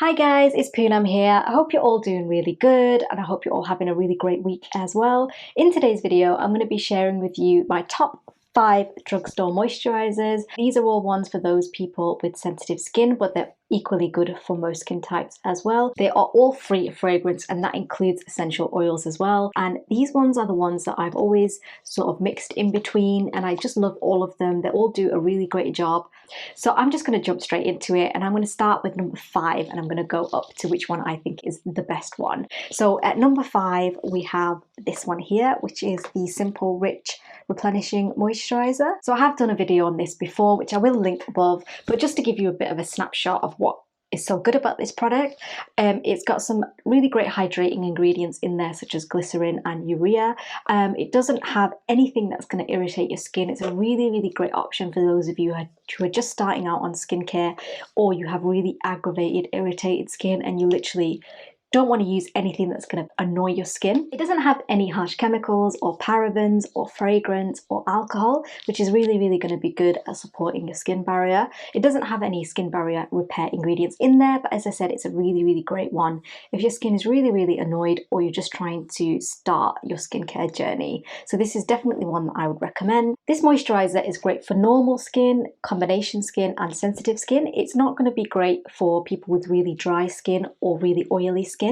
Hi guys, it's Poonam here. I hope you're all doing really good and I hope you're all having a really great week as well. In today's video, I'm going to be sharing with you my top 5 drugstore moisturizers. These are all ones for those people with sensitive skin, but they're equally good for most skin types as well. They are all free of fragrance and that includes essential oils as well. And these ones are the ones that I've always sort of mixed in between and I just love all of them. They all do a really great job. So I'm just going to jump straight into it and I'm going to start with number 5 and I'm going to go up to which one I think is the best one. So at number 5 we have this one here, which is the Simple Rich Replenishing Moisturizer. So I have done a video on this before, which I will link above, but just to give you a bit of a snapshot of what is so good about this product, it's got some really great hydrating ingredients in there, such as glycerin and urea. It doesn't have anything that's going to irritate your skin. It's a really great option for those of you who are just starting out on skincare, or you have really aggravated, irritated skin and you literally don't want to use anything that's going to annoy your skin. It doesn't have any harsh chemicals or parabens or fragrance or alcohol, which is really going to be good at supporting your skin barrier. It doesn't have any skin barrier repair ingredients in there, but as I said, it's a really great one if your skin is really annoyed or you're just trying to start your skincare journey. So this is definitely one that I would recommend. This moisturizer is great for normal skin, combination skin and sensitive skin. It's not going to be great for people with really dry skin or really oily skin.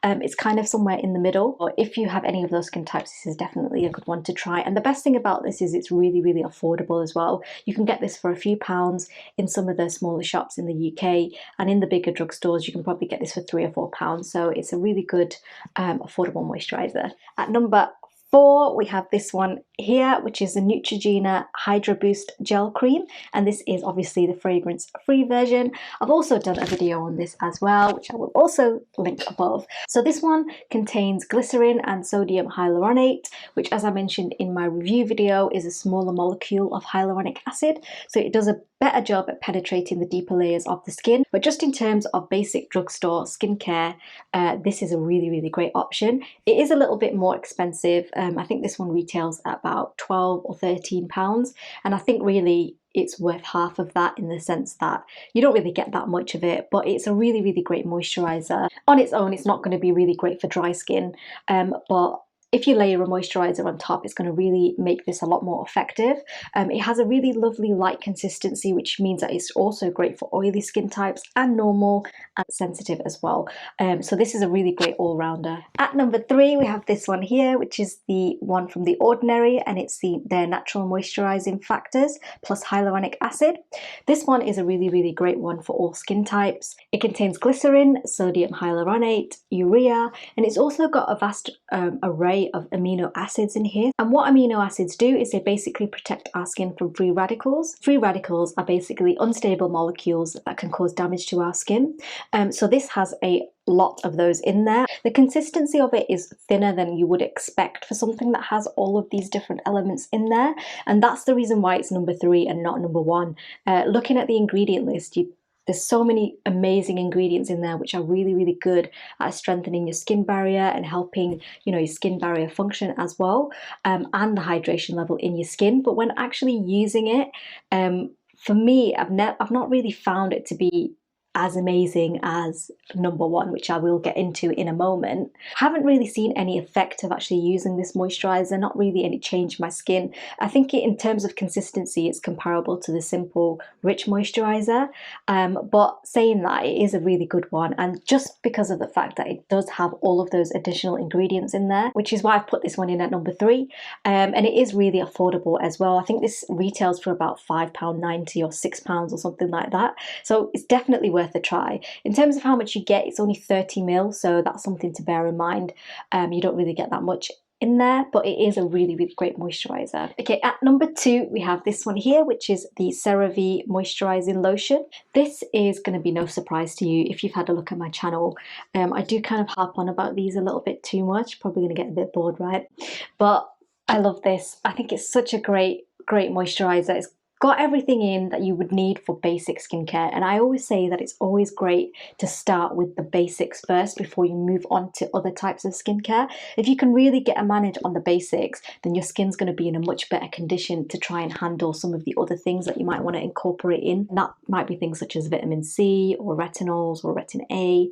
It's kind of somewhere in the middle, or if you have any of those skin types, this is definitely a good one to try. And the best thing about this is it's really affordable as well. You can get this for a few pounds in some of the smaller shops in the UK, and in the bigger drugstores you can probably get this for £3 or £4. So it's a really good affordable moisturizer. At number 4 we have this one here, which is the Neutrogena Hydra Boost Gel Cream, and this is obviously the fragrance free version. I've also done a video on this as well, which I will also link above. So this one contains glycerin and sodium hyaluronate, which, as I mentioned in my review video, is a smaller molecule of hyaluronic acid, so it does a better job at penetrating the deeper layers of the skin. But just in terms of basic drugstore skincare, this is a really great option. It is a little bit more expensive. I think this one retails at about £12 or £13, and I think really it's worth half of that in the sense that you don't really get that much of it, but it's a really great moisturizer. On its own, it's not going to be really great for dry skin, but if you layer a moisturizer on top, it's going to really make this a lot more effective. It has a really lovely light consistency, which means that it's also great for oily skin types and normal and sensitive as well. So this is a really great all-rounder. At number 3 we have this one here, which is the one from The Ordinary, and it's their natural moisturizing factors plus hyaluronic acid. This one is a really great one for all skin types. It contains glycerin, sodium hyaluronate, urea, and it's also got a vast array of amino acids in here. And what amino acids do is they basically protect our skin from free radicals. Free radicals are basically unstable molecules that can cause damage to our skin. So this has a lot of those in there. The consistency of it is thinner than you would expect for something that has all of these different elements in there, and that's the reason why it's number 3 and not number 1. Looking at the ingredient list, there's so many amazing ingredients in there which are really good at strengthening your skin barrier and helping, your skin barrier function as well, and the hydration level in your skin. But when actually using it, for me, I've not really found it to be as amazing as number 1, which I will get into in a moment. Haven't really seen any effect of actually using this moisturizer, not really any change in my skin. I think in terms of consistency it's comparable to the Simple Rich moisturizer, but saying that, it is a really good one, and just because of the fact that it does have all of those additional ingredients in there, which is why I've put this one in at number 3, and it is really affordable as well. I think this retails for about £5.90 or £6 or something like that, so it's definitely worth a try. In terms of how much you get, it's only 30ml, so that's something to bear in mind. You don't really get that much in there, but it is a really great moisturizer. Okay, at number 2 we have this one here, which is the Cerave Moisturizing Lotion. This is going to be no surprise to you if you've had a look at my channel. I do kind of harp on about these a little bit too much, probably going to get a bit bored, right? But I love this. I think it's such a great moisturizer. It's got everything in that you would need for basic skincare. And I always say that it's always great to start with the basics first before you move on to other types of skincare. If you can really get a manage on the basics, then your skin's going to be in a much better condition to try and handle some of the other things that you might want to incorporate in. And that might be things such as vitamin C or retinols or retin A,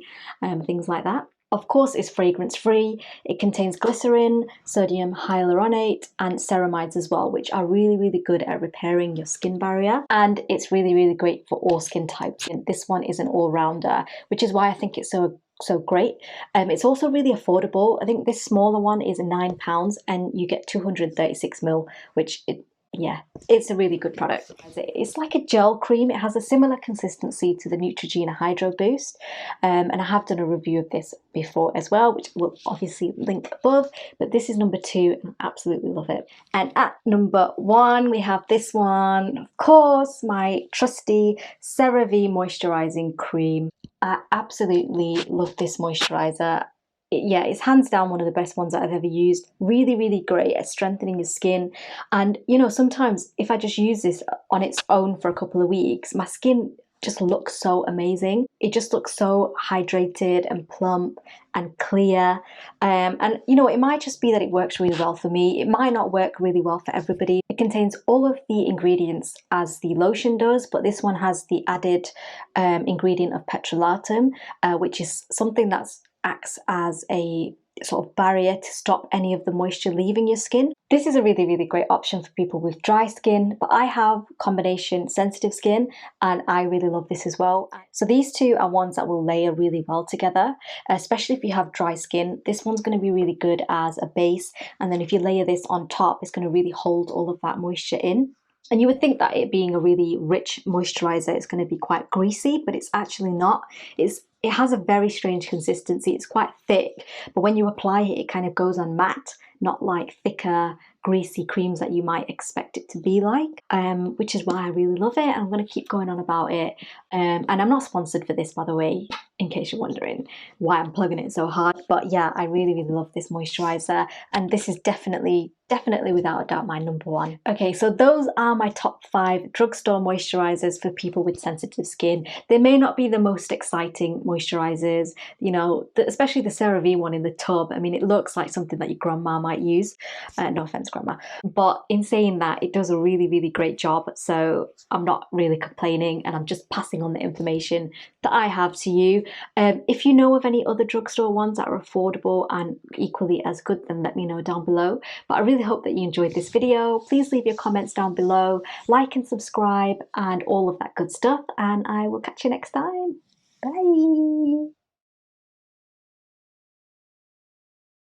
things like that. Of course, it's fragrance free. It contains glycerin, sodium hyaluronate, and ceramides as well, which are really, really good at repairing your skin barrier. And it's really, really great for all skin types. And this one is an all-rounder, which is why I think it's so great. It's also really affordable. I think this smaller one is £9 and you get 236ml, which yeah, it's a really good product. It's like a gel cream. It has a similar consistency to the Neutrogena Hydra Boost. And I have done a review of this before as well, which will obviously link above. But this is number 2 and I absolutely love it. And at number 1, we have this one. Of course, my trusty CeraVe Moisturizing Cream. I absolutely love this moisturizer. Yeah, it's hands down one of the best ones that I've ever used. Really, really great at strengthening your skin. And, you know, sometimes if I just use this on its own for a couple of weeks, my skin just looks so amazing. It just looks so hydrated and plump and clear. And, you know, it might just be that it works really well for me. It might not work really well for everybody. It contains all of the ingredients as the lotion does, but this one has the added ingredient of petrolatum, which is something that acts as a sort of barrier to stop any of the moisture leaving your skin. This is a really, really great option for people with dry skin, but I have combination sensitive skin and I really love this as well. So these two are ones that will layer really well together, especially if you have dry skin. This one's going to be really good as a base, and then if you layer this on top, it's going to really hold all of that moisture in. And you would think that it being a really rich moisturizer is going to be quite greasy, but it's actually not. It has a very strange consistency. It's quite thick, but when you apply it, it kind of goes on matte, not like thicker, greasy creams that you might expect it to be like, which is why I really love it. I'm going to keep going on about it. And I'm not sponsored for this, by the way, in case you're wondering why I'm plugging it so hard. But yeah, I really, really love this moisturizer. And this is definitely without a doubt my number 1. Okay, so those are my top 5 drugstore moisturizers for people with sensitive skin. They may not be the most exciting moisturizers, you know, especially the CeraVe one in the tub. I mean, it looks like something that your grandma might use. No offense, grandma. But in saying that, it does a really, really great job. So I'm not really complaining, and I'm just passing on the information that I have to you. If you know of any other drugstore ones that are affordable and equally as good, then let me know down below. But I really hope that you enjoyed this video. Please leave your comments down below, like and subscribe and all of that good stuff, and I will catch you next time. Bye.